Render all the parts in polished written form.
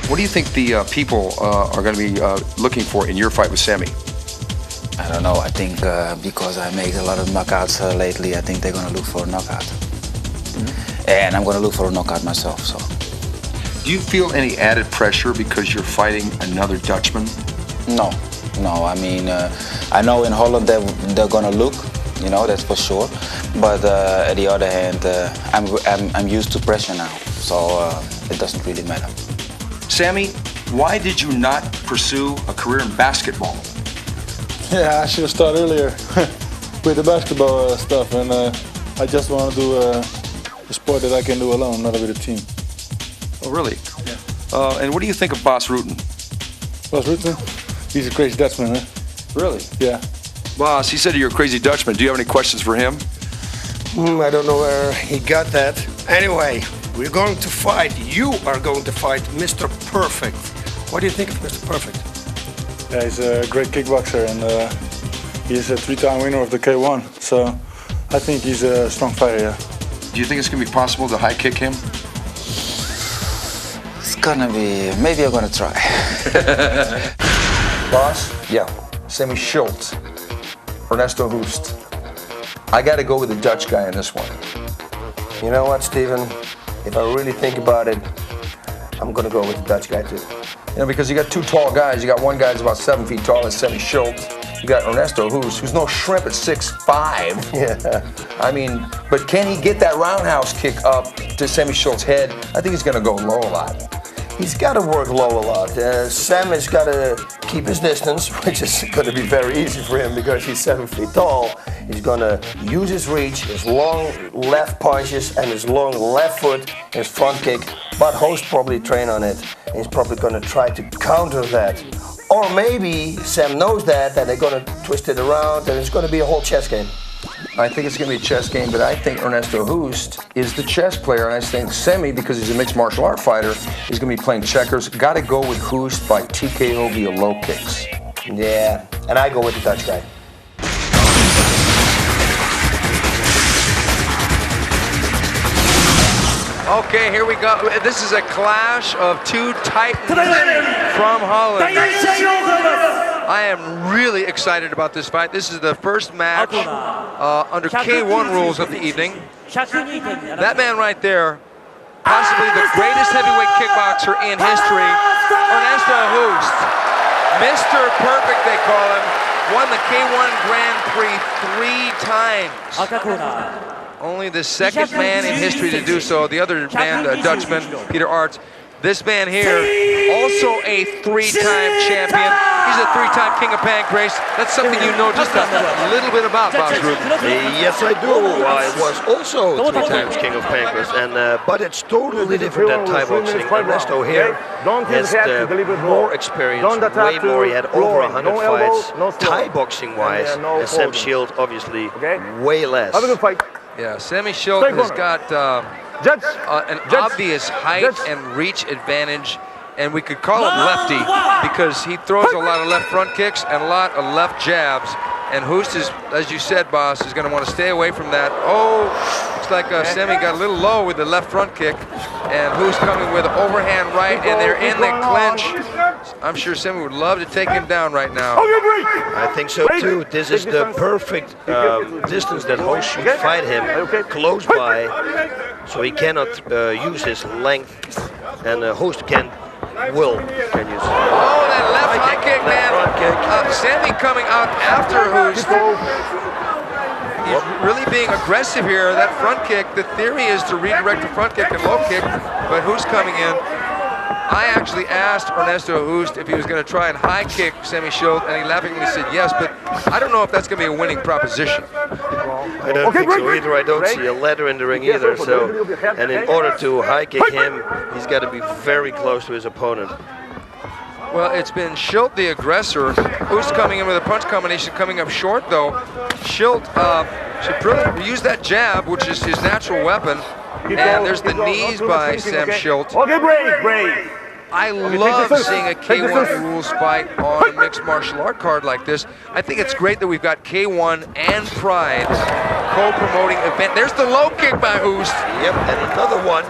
What do you think the people are going to be looking for in your fight with Semmy? I don't know. I think because I made a lot of knockouts lately, I think they're going to look for a knockout. And I'm going to look for a knockout myself. So. Do you feel any added pressure because you're fighting another Dutchman? No. I mean, I know in Holland they're going to look, you know, that's for sure. But on the other hand, I'm used to pressure now, so it doesn't really matter. Semmy, why did you not pursue a career in basketball? Yeah, I should have started earlier with the basketball stuff, and I just want to do a sport that I can do alone, not with a team. Oh, really? Yeah. And what do you think of Bas Rutten? Bas Rutten? He's a crazy Dutchman, huh? Really? Yeah. Bas, he said you're a crazy Dutchman. Do you have any questions for him? I don't know where he got that. Anyway, we're going to fight. You are going to fight Mr. Perfect. What do you think of Mr. Perfect? Yeah, he's a great kickboxer, and he's a 3-time winner of the K1. So I think he's a strong fighter, yeah. Do you think it's going to be possible to high kick him? It's gonna be, maybe I'm gonna try. Bas? Yeah. Semmy Schilt, Ernesto Hoost. I got to go with the Dutch guy in this one. You know what, Steven? If I really think about it, I'm going to go with the Dutch guy, too. You know, because you got two tall guys. You got one guy that's about 7 feet tall, that's Semmy Schilt. You got Ernesto Hoost, who's no shrimp at 6'5". Yeah. I mean, but can he get that roundhouse kick up to Semmy Schilt's head? I think he's going to go low a lot. He's got to work low a lot. Sam has got to keep his distance, which is going to be very easy for him because he's 7 feet tall. He's going to use his reach, his long left punches, and his long left foot, his front kick. But Hoost probably train on it. He's probably going to try to counter that. Or maybe Sam knows that, and they're going to twist it around, and it's going to be a whole chess game. I think it's going to be a chess game, but I think Ernesto Hoost is the chess player, and I think Semmy, because he's a mixed martial art fighter, is going to be playing checkers. Got to go with Hoost by TKO via low kicks. Yeah, and I go with the Dutch guy. Okay, here we go. This is a clash of two titans from Holland. I am really excited about this fight. This is the first match under K1 rules of the evening. That man right there, possibly the greatest heavyweight kickboxer in history, Ernesto Hoost. Mr. Perfect, they call him. Won the K1 Grand Prix 3 times. Only the second man in history to do so. The other man, the Dutchman, Peter Arts. This man here, also a 3-time champion. He's a 3-time king of pancrase. That's something you know just a little bit about, Bas Rutten. Yes, I do. I was also 3 times king of pancrase, and but it's totally different than Thai boxing. Ernesto here has more experience, way more. He had over 100 fights, Thai boxing-wise, and Semmy Schilt obviously way less. Yeah, Semmy Schilt has got an obvious height and reach advantage, and we could call him lefty because he throws a lot of left front kicks and a lot of left jabs. And Hoost is, as you said, Bas, is going to want to stay away from that. Oh, looks like Semmy got a little low with the left front kick, and Hoost coming with overhand right, and they're in the clinch. I'm sure Semmy would love to take him down right now. I think so too. This is the perfect distance that Hoost should fight him, close by, so he cannot use his length, and Hoost can use. Oh, that left high kick, man. Semmy coming out after Hoost. He's really being aggressive here. That front kick, the theory is to redirect the front kick and low kick, but Hoost coming in. I actually asked Ernesto Hoost if he was going to try and high kick Semmy Schilt, and he laughingly said yes, but I don't know if that's going to be a winning proposition. I don't think so either. I don't see a ladder in the ring either. So, and in order to high kick him, he's got to be very close to his opponent. Well, it's been Schilt the aggressor. Hoost coming in with a punch combination, coming up short though. Schilt should really use that jab, which is his natural weapon. And there's the knees by Semmy Schilt. I love seeing a K1 rules fight on a mixed martial art card like this. I think it's great that we've got K1 and Pride co-promoting event. There's the low kick by Hoost. Yep, and another one.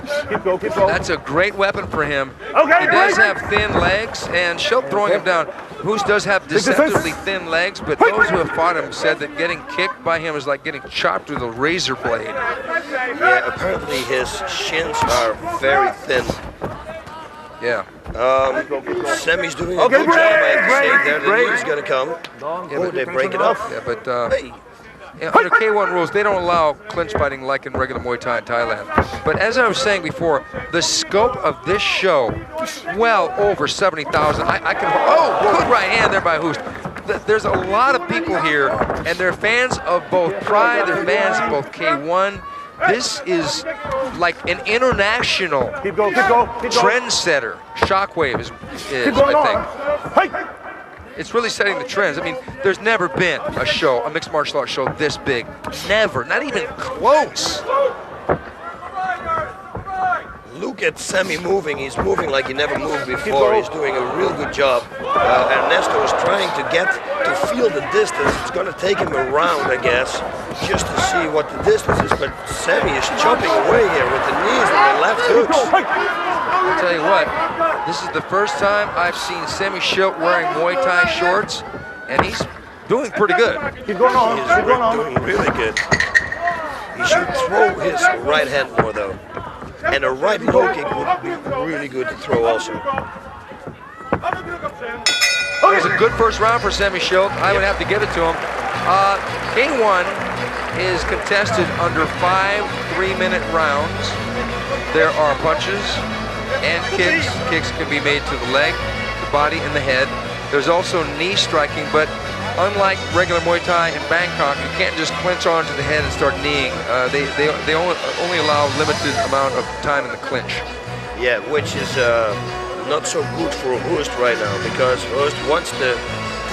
That's a great weapon for him. He does have thin legs, and Schilt throwing him down. Hoost does have deceptively thin legs, but those who have fought him said that getting kicked by him is like getting chopped with a razor blade. Yeah, apparently his shins are very thin. Yeah. Semmy's doing a good job, I have to say. There, the knee's going to come. Oh, they break it off. Yeah, but under K1 rules, they don't allow clinch fighting like in regular Muay Thai in Thailand. But as I was saying before, the scope of this show, well over 70,000. I can, oh, good right hand there by Hoost. There's a lot of people here, and they're fans of both Pride, they're fans of both K1. This is like an international trendsetter. Shockwave is I think. It's really setting the trends. I mean, there's never been a show, a mixed martial arts show this big. Never, not even close. Look at Semmy moving. He's moving like he never moved before. He's doing a real good job. Ernesto is trying to feel the distance. It's going to take him around, I guess, just to see what the distance is. But Semmy is chopping away here with the knees and the left hooks. I'll tell you what, this is the first time I've seen Semmy Schilt wearing Muay Thai shorts, and he's doing pretty good. He's doing really good. He should throw his right hand more, though. And a right low kick would be really good to throw also. It was a good first round for Semmy Schilt. I would have to give it to him. K1 is contested under 5 3-minute rounds. There are punches and kicks. Kicks can be made to the leg, the body, and the head. There's also knee striking, but unlike regular Muay Thai in Bangkok, you can't just clinch onto the head and start kneeing. They only allow limited amount of time in the clinch. Yeah, which is not so good for Hoost right now, because Hoost wants to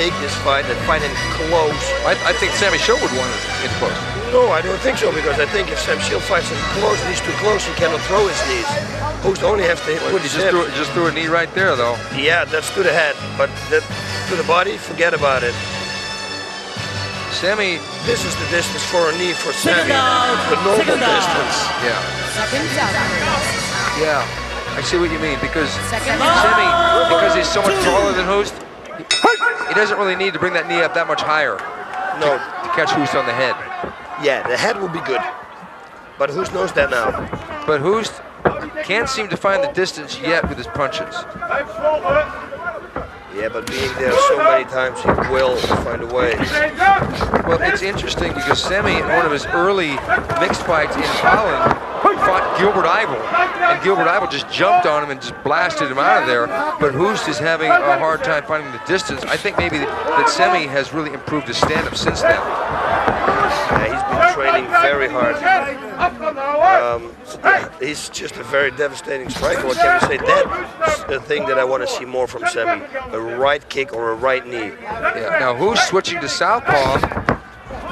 take this fight and fight him close. I think Semmy Schilt would want it close. No, I don't think so, because I think if Semmy Schilt fights him close, he's too close, he cannot throw his knees. Hoost only has to put his hips. Just threw a knee right there, though. Yeah, that's to the head, but to the body, forget about it. Semmy, this is the distance for a knee for Semmy, the normal distance. Yeah. Yeah, I see what you mean, because Semmy, because he's so much taller than Hoost, he doesn't really need to bring that knee up that much higher. No. To catch Hoost on the head. Yeah, the head will be good, but Hoost knows that now. But Hoost can't seem to find the distance yet with his punches. Yeah, but being there so many times, he will find a way. Well, it's interesting because Semmy, in one of his early mixed fights in Holland, fought Gilbert Eivel, and Gilbert Eivel just jumped on him and just blasted him out of there. But Hoost is having a hard time finding the distance. I think maybe that Semmy has really improved his stand-up since then. Yeah, he's been training very hard. He's just a very devastating striker. What can we say? That's the thing that I want to see more from Semmy. A right kick or a right knee. Yeah. Now Hoost switching to southpaw,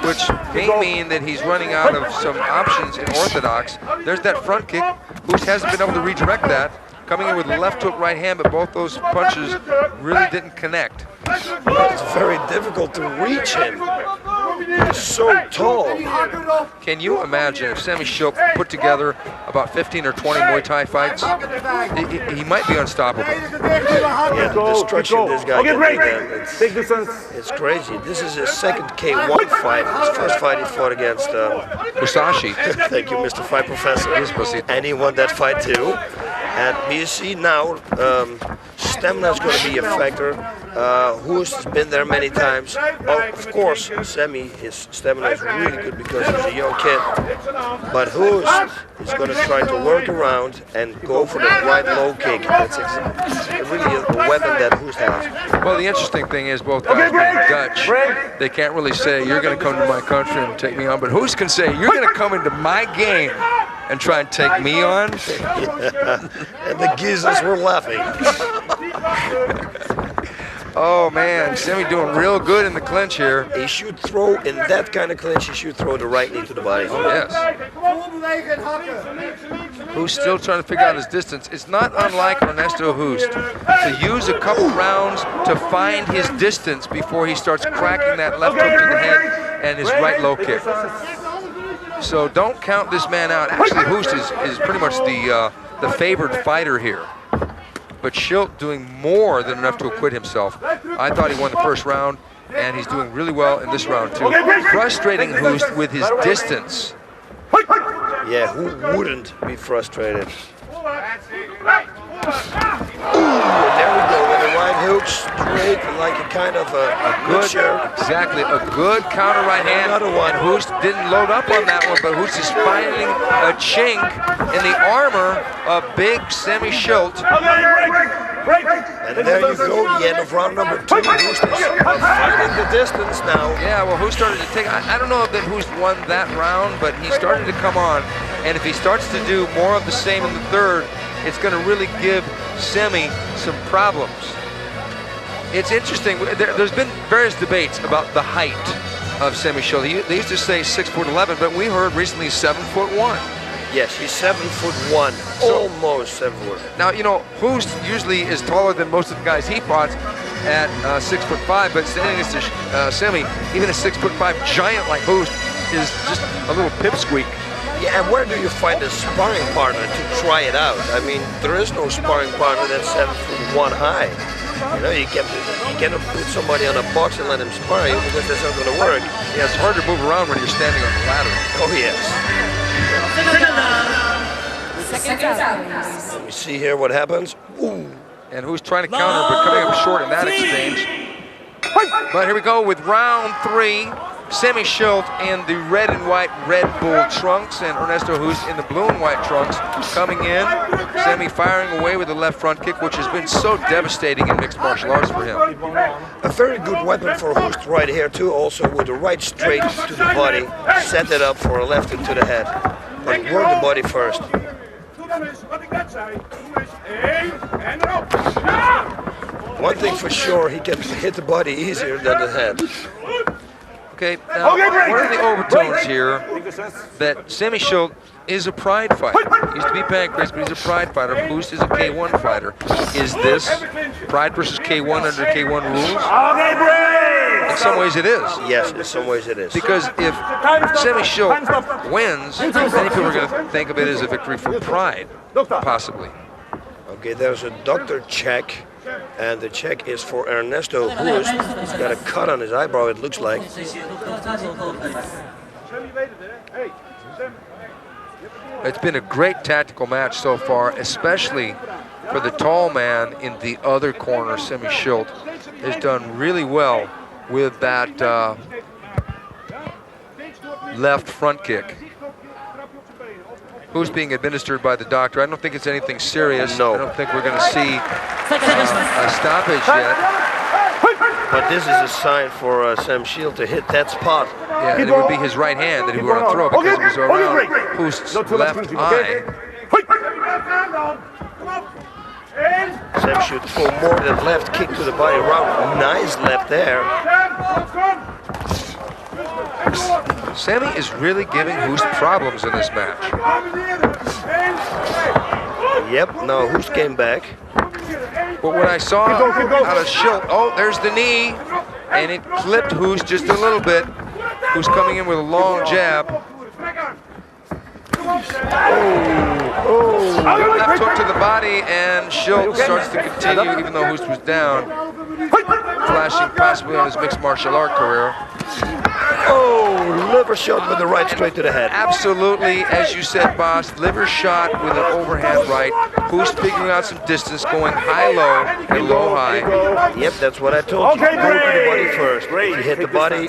which may mean that he's running out of some options in orthodox. There's that front kick. Hoost hasn't been able to redirect that. Coming in with left hook, right hand, but both those punches really didn't connect. It's very difficult to reach him. He's so tall. Can you imagine if Semmy Schilt put together about 15 or 20 Muay Thai fights? He might be unstoppable. Yeah, the destruction this guy can make. It's crazy. This is his second K1 fight. His first fight he fought against Musashi. Thank you, Mr. Fight Professor. And he won that fight too. And you see now, stamina is going to be a factor. Hoost has been there many times. Well, of course, Semmy, his stamina is really good because he's a young kid. But Hoost is going to try to work around and go for the right low kick. That's really a weapon that Hoost has. Well, the interesting thing is both guys being Dutch, they can't really say, you're going to come to my country and take me on. But Hoost can say, you're going to come into my game and try and take me on. Yeah. And the geezers were laughing. Oh man, Semmy doing real good in the clinch here. He should throw, in that kind of clinch, he should throw the right knee to the body. Oh yes. Who's still trying to figure out his distance. It's not unlike Ernesto Hoost to use a couple rounds to find his distance before he starts cracking that left hook to the head and his right low kick. So don't count this man out. Actually, Hoost is pretty much the favored fighter here. But Schilt doing more than enough to acquit himself. I thought he won the first round, and he's doing really well in this round too. Frustrating Hoost with his distance. Yeah, who wouldn't be frustrated? There we go with the right hook straight, like a kind of a good shot. Exactly, a good counter right hand. Another one. And Hoost didn't load up on that one, but Hoost is finding a chink in the armor of big Semmy Schilt. And there you go, the end of round number 2. Hoost is finding the distance now. Yeah, well, Hoost started to take, I don't know that Hoost won that round, but he started to come on. And if he starts to do more of the same in the third, it's going to really give Semmy some problems. It's interesting, there's been various debates about the height of Semmy Schilt. They used to say 6'11", but we heard recently 7'1". Yes, he's 7'1", almost 7 foot. Now, you know, Hoost usually is taller than most of the guys he fought at 6'5", but standing next to Semmy, even a 6'5" giant like Hoost is just a little pipsqueak. Yeah, and where do you find a sparring partner to try it out? I mean, there is no sparring partner that's 7'1" high. You know, you cannot put somebody on a box and let him spar you because that's not going to work. Yeah, it's hard to move around when you're standing on the ladder. Oh, yes. Second out. Let me see here what happens. Ooh. And Who's trying to counter, but coming up short in that exchange. But here we go with round 3. Semmy Schilt in the red and white Red Bull trunks and Ernesto Hoost in the blue and white trunks coming in. Semmy firing away with the left front kick, which has been so devastating in mixed martial arts for him. A very good weapon for Hoost right here too, also with the right straight to the body. Set it up for a left into the head. But work the body first. One thing for sure, he can hit the body easier than the head. Okay, now, what are the overtones here? That Semmy Schilt is a Pride fighter. He used to be Pancrase, but he's a Pride fighter. Hoost is a K1 fighter. Is this Pride versus K1 under K1 rules? In some ways it is. Yes, in some ways it is. Because if Semmy Schilt wins, many people are going to think of it as a victory for Pride, possibly. Okay, there's a doctor check. And the check is for Ernesto Hoost. He's got a cut on his eyebrow, it looks like. It's been a great tactical match so far, especially for the tall man in the other corner. Semmy Schilt has done really well with that left front kick. Who's being administered by the doctor. I don't think it's anything serious. No. I don't think we're going to see a stoppage yet. But this is a sign for Semmy Schilt to hit that spot. Yeah, and it would be his right hand that he would want to throw because it was around Hoost's left eye. Semmy should throw more than left kick to the body around. Nice left there. Semmy is really giving Hoost problems in this match. Yep, now Hoost came back. But what I saw out of Schilt, oh, there's the knee, and it clipped Hoost just a little bit. Who's coming in with a long jab. Left hook to the body, and Schilt starts to continue, even though Hoost was down, flashing possibly on his mixed martial art career. Oh, liver shot with the right straight to the head. Absolutely, as you said, boss, liver shot with an overhand right. Who's figuring out some distance, going high-low and low-high. Yep, that's what I told you. Go to the body first. If you hit the body,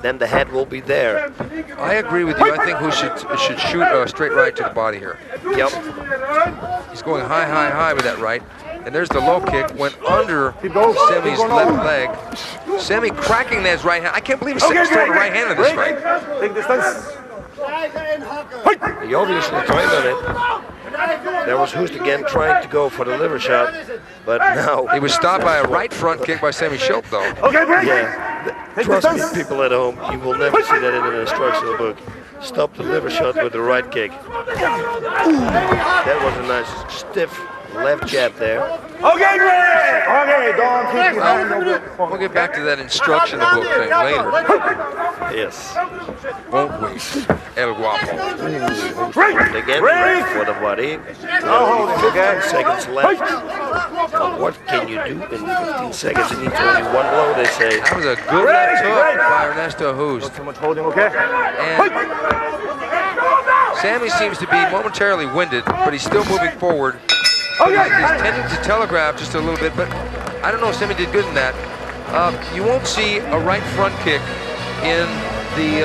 then the head will be there. I agree with you. I think Who should shoot a straight right to the body here. Yep. He's going high, high, high with that right. And there's the low kick, went under Semmy's left leg. Semmy cracking that right hand. I can't believe he's throwing a right hand in this fight. He obviously trained on it. There was Hoost again trying to go for the liver shot, but now... He was stopped by a right front kick by Semmy Schilt, though. Yeah, trust me, people at home, you will never see that in an instructional book. Stop the liver shot with the right kick. That was a nice, stiff left jab there. Okay, great. Okay, don't keep your hand over. We'll get back to that instruction book thing later. Yes. Won't we? El Guapo. Again, right for the body. 15 seconds left. Now, what can you do in 15 seconds? You need only one blow, they say. That was a good left hook by Ernesto Hoost. Too much holding, okay? And Semmy seems to be momentarily winded, but he's still moving forward. But he's tending to telegraph just a little bit, but I don't know if Semmy did good in that. You won't see a right front kick in the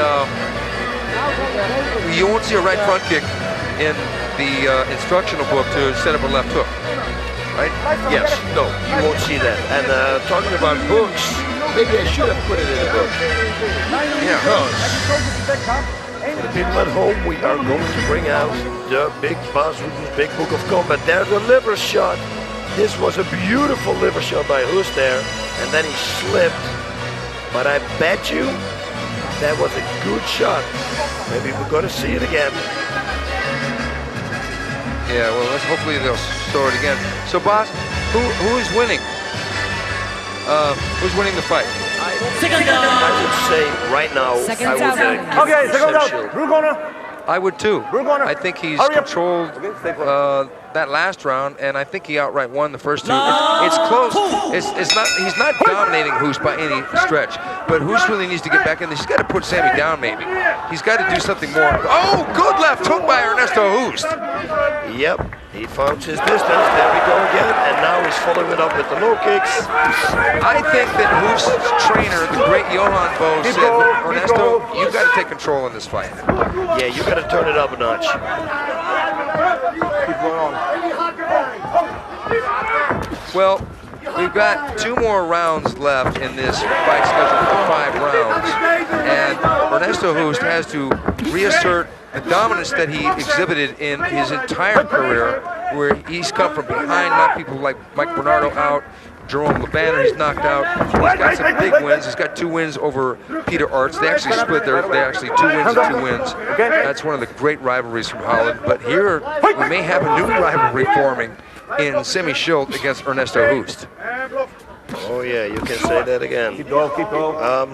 instructional book to set up a left hook, right? Yes, no, you won't see that. And talking about books, maybe I should have put it in a book. Yeah. For the people at home, we are going to bring out the Big Boss Hooster's Big Book of Combat. There's the liver shot. This was a beautiful liver shot by Hoost there, and then he slipped. But I bet you that was a good shot. Maybe we're going to see it again. Yeah, well, hopefully they'll show it again. So, boss, who is winning? Who's winning the fight? I would say right now, Okay, second out. Blue corner. I would too. We're gonna I think he's hurry up. controlled that last round, and I think he outright won the first two. It's close. It's not. He's not dominating Hoost by any stretch, but Hoost really needs to get back in this. He's got to put Semmy down, maybe. He's got to do something more. Oh, good left hook by Ernesto Hoost. Yep, he found his distance. There we go again, and now he's following it up with the low kicks. I think that Hoost's trainer, the great Johan Bo, said, Ernesto, you've got to take control in this fight. Yeah, you got to turn it up a notch. Keep going on. Well, we've got 2 more rounds left in this fight scheduled for 5 rounds, and Ernesto Hoost has to reassert the dominance that he exhibited in his entire career, where he's come from behind, knocked people like Mike Bernardo out, Jerome LeBanner, he's knocked out. He's got some big wins. He's got 2 wins over Peter Arts. They actually split their, 2 wins and 2 wins. That's one of the great rivalries from Holland. But here, we may have a new rivalry forming in Semmy Schilt against Ernesto Hoost. Oh yeah, you can say that again. Keep going, keep going. I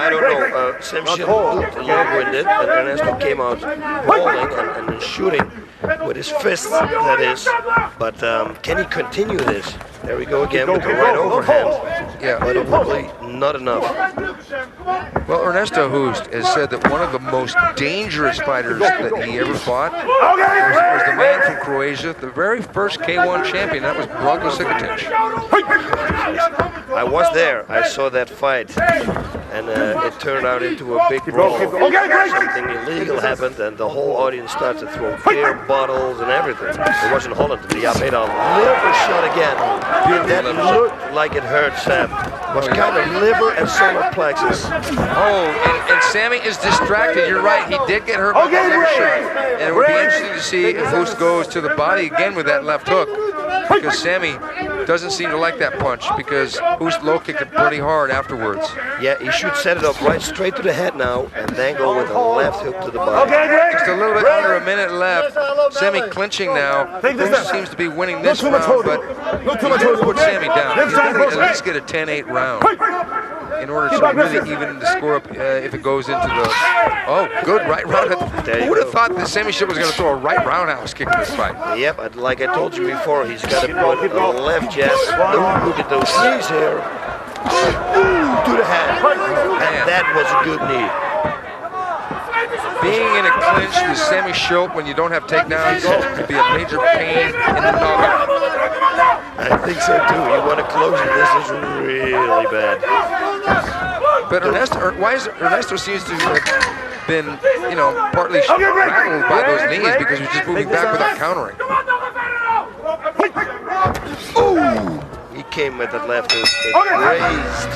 don't know. Semmy Schilt looked long-winded, and Ernesto came out bowling and shooting with his fists, that is. But can he continue this? There we go again with the right overhand. Yeah, but probably not enough. Well, Ernesto Hoost has said that one of the most dangerous fighters that he ever fought was the man from Croatia, the very first K1 champion. That was Branko Sikotic. I was there. I saw that fight, and it turned out into a big brawl. Something illegal happened, and the whole audience started to throw beer bottles and everything. It wasn't Holland. He made a liver shot again. That looked like it hurt Sam. It was kind of liver and solar plexus. Oh, and Semmy is distracted. You're right. He did get hurt by the liver shot. And it would be interesting to see if Hoost goes to the body again with that left hook, because Semmy doesn't seem to like that punch, because Hoost low kicked it pretty hard afterwards. Yeah, he should set it up right straight to the head now, and then go with a left hook to the body. Just a little bit under a minute left. Semmy clinching now. Hoost seems to be winning this round, but he's going to put Semmy down. He's going to at least get a 10-8 round in order to really even the score up if it goes into the... Oh, good right round. Who would have thought that Semmy Schilt was going to throw a right roundhouse kick in this fight? Yep, like I told you before, he's got to put a left jab. Look at those knees here. Ooh, to the head. And that was a good knee. Being in a clinch with Semmy Schilt when you don't have takedowns could be a major pain in the noggin. I think so too. You want to close it. This is really bad. But Ernesto seems to have been, partly rattled by those knees because he was just moving back without countering. Ooh! He came with that left hook. It raised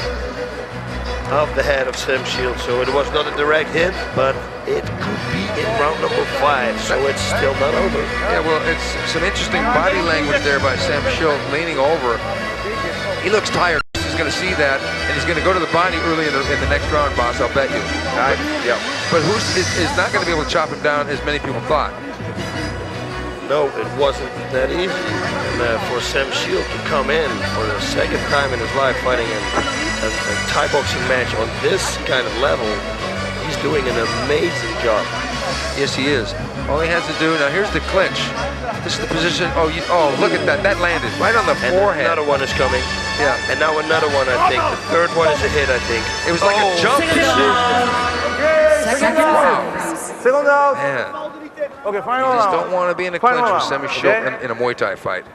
off the head of Semmy Schilt, so it was not a direct hit, but it could be in round number 5, so it's still not over. Yeah, well, it's some interesting body language there by Semmy Schilt, leaning over. He looks tired. He's going to see that, and he's going to go to the body early in the next round, boss, I'll bet you. Yeah. But Hoost is not going to be able to chop him down as many people thought. No, it wasn't that easy. And for Semmy Schilt to come in for the second time in his life fighting a Thai boxing match on this kind of level, he's doing an amazing job. Yes, he is. All he has to do, now here's the clinch. This is the position, oh, look at that. That landed right on the forehead. Another one is coming. Yeah. And now another one, I think. The third one is a hit, I think. It was like a jump. Second round. Second round. Man, Okay, you final just round. don't want to be in a clinch Final with round, Semmy Schilt okay? in a Muay Thai fight.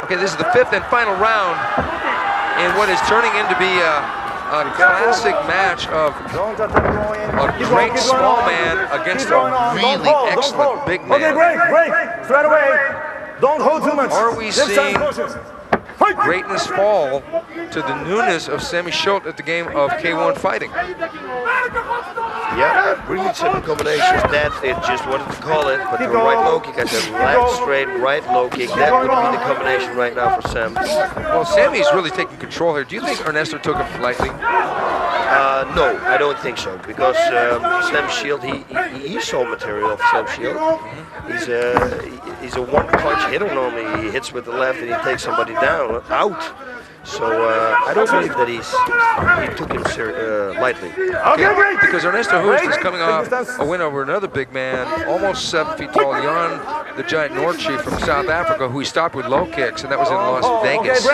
Okay, this is the fifth and final round in what is turning into be a classic match of a great small man against a really excellent big man. Okay, break. Straight away. Don't hold too much. Are we Left side seeing pushes. greatness fall to the newness of Semmy Schilt at the game of K1 fighting? Yeah, really simple combinations. That is just wanted to call it, but the right low kick and the left straight right low kick, that would be the combination right now for Sam. Well, Sammy's really taking control here. Do you think Ernesto took him lightly? No, I don't think so, because Semmy Schilt, he saw material of Semmy Schilt. He's a one-punch hitter normally. He hits with the left and he takes somebody down, out. So I don't believe that he took him lightly. Okay, because Ernesto Hoost is coming off a win over another big man, almost 7 feet tall, Jan the Giant Norchi from South Africa, who he stopped with low kicks, and that was in Las Vegas.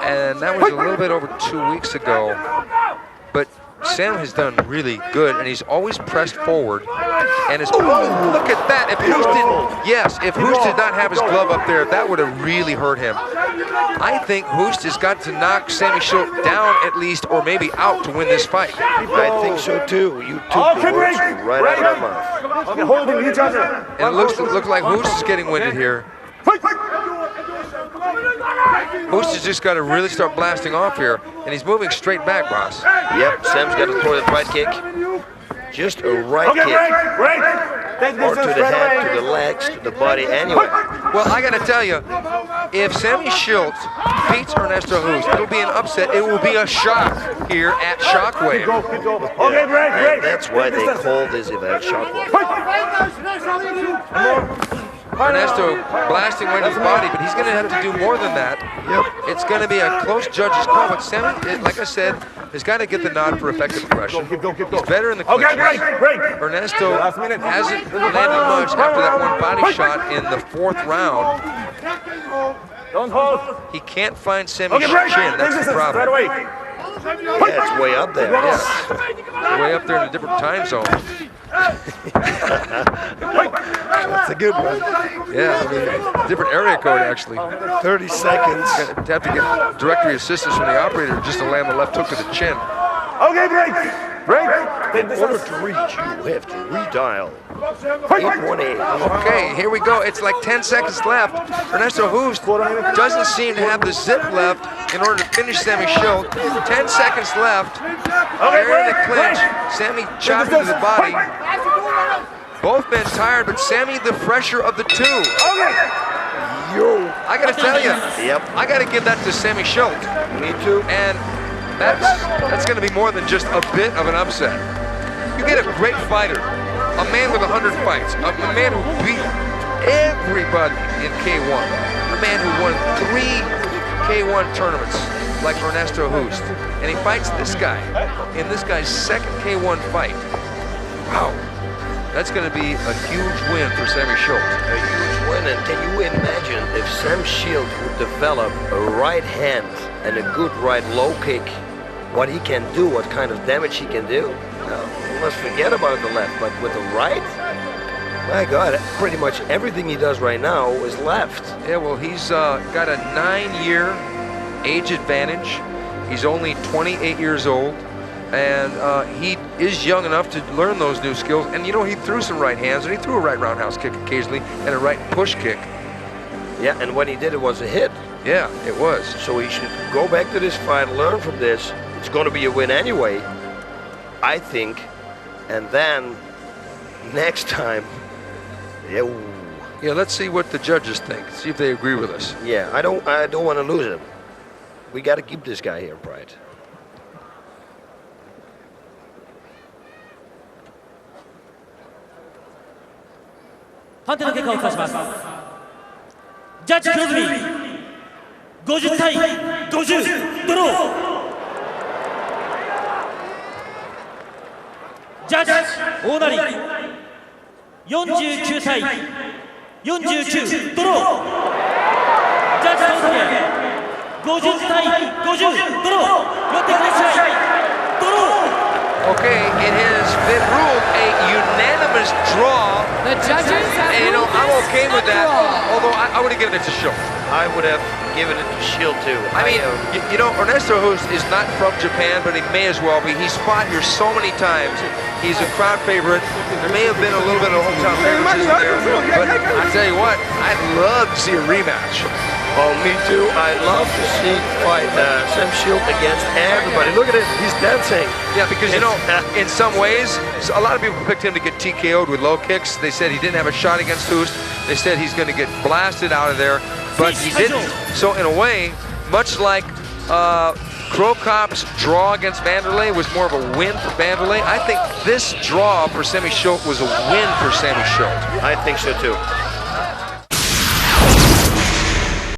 And that was a little bit over 2 weeks ago. But Sam has done really good, and he's always pressed forward. And look at that! If Hoost did not have his glove up there, that would have really hurt him. I think Hoost has got to knock Semmy Schilt down at least, or maybe out to win this fight. I think so too. You took the words right out of my mouth. Okay, holding each other. And it looks like Hoost is getting winded here. Hoost has just got to really start blasting off here, and he's moving straight back, boss. Yep, Sam's got to throw that right kick. Just a right kick. Break. Take Or this to the head, to the legs, to the body, anywhere. Well, I got to tell you, if Semmy Schilt beats Ernesto Hoost, it'll be an upset. It will be a shock here at Shockwave. Keep going. Okay, break. And that's why they call this event Shockwave. Ernesto blasting away his body, but he's going to have to do more than that. Yep. It's going to be a close judge's call, but Semmy, like I said, has got to get the nod for effective aggression. He's better in the clinches. Okay, break. Ernesto hasn't landed much after that one body shot in the 4th round. Don't hold. He can't find Sammy's chin. That's the problem. Straight away. Yeah, it's way up there. Yes. Way up there in a different time zone. That's a good one. Yeah, I mean, different area code actually. 30 seconds. Have to get directory assistance from the operator just to land the left hook to the chin. Okay, break. In order to reach, you have to redial 818. Okay, here we go. It's like 10 seconds left. Ernesto Hoost doesn't seem to have the zip left in order to finish Semmy Schilt. 10 seconds left. They're in the clinch. Semmy chopped into the body. Both men tired, but Semmy the fresher of the two. I gotta tell you, I gotta give that to Semmy Schilt. Me too. And that's gonna be more than just a bit of an upset. You get a great fighter, a man with 100 fights, a man who beat everybody in K1, a man who won 3 K1 tournaments like Ernesto Hoost, and he fights this guy in this guy's 2nd K1 fight. Wow, that's going to be a huge win for Semmy Schilt. A huge win, and can you imagine if Semmy Schilt would develop a right hand and a good right low kick, what he can do, what kind of damage he can do? Now, you must forget about the left, but with the right, my God, pretty much everything he does right now is left. Yeah, well, he's got a 9-year age advantage. He's only 28 years old, and he is young enough to learn those new skills. And you know, he threw some right hands, and he threw a right roundhouse kick occasionally, and a right push kick. Yeah, and when he did, it was a hit. Yeah, it was. So he should go back to this fight, learn from this. It's going to be a win anyway, I think. And then next time, yeah, let's see what the judges think. See if they agree with us. Yeah, I don't want to lose him. We got to keep this guy here in Pride. 判定の結果をお伝えします。ジャッジ黒組50対50ドロー。ジャッジ大成49対49ドロー。ジャッジ東武50対50ドロー。4点の試合ドロー。Okay, it has been ruled a unanimous draw. The judges have And, ruled I'm this okay with a that. draw. Although I would have given it to Schilt. I would have given it to Schilt too. I mean, you know, Ernesto Hoost is not from Japan, but he may as well be. He's fought here so many times. He's a crowd favorite. There may have been a little bit of hometown favoritism there, but I tell you what, I'd love to see a rematch. Oh, me too. I'd love to see fight Semmy Schilt against everybody. Look at it, he's dancing. Yeah, because you know, in some ways, a lot of people picked him to get TKO'd with low kicks. They said he didn't have a shot against Hoost. They said he's going to get blasted out of there, but he didn't. So in a way, much like Crow Cop's draw against Vanderlei was more of a win for Vanderlei, I think this draw for Semmy Schilt was a win for Semmy Schilt. I think so too.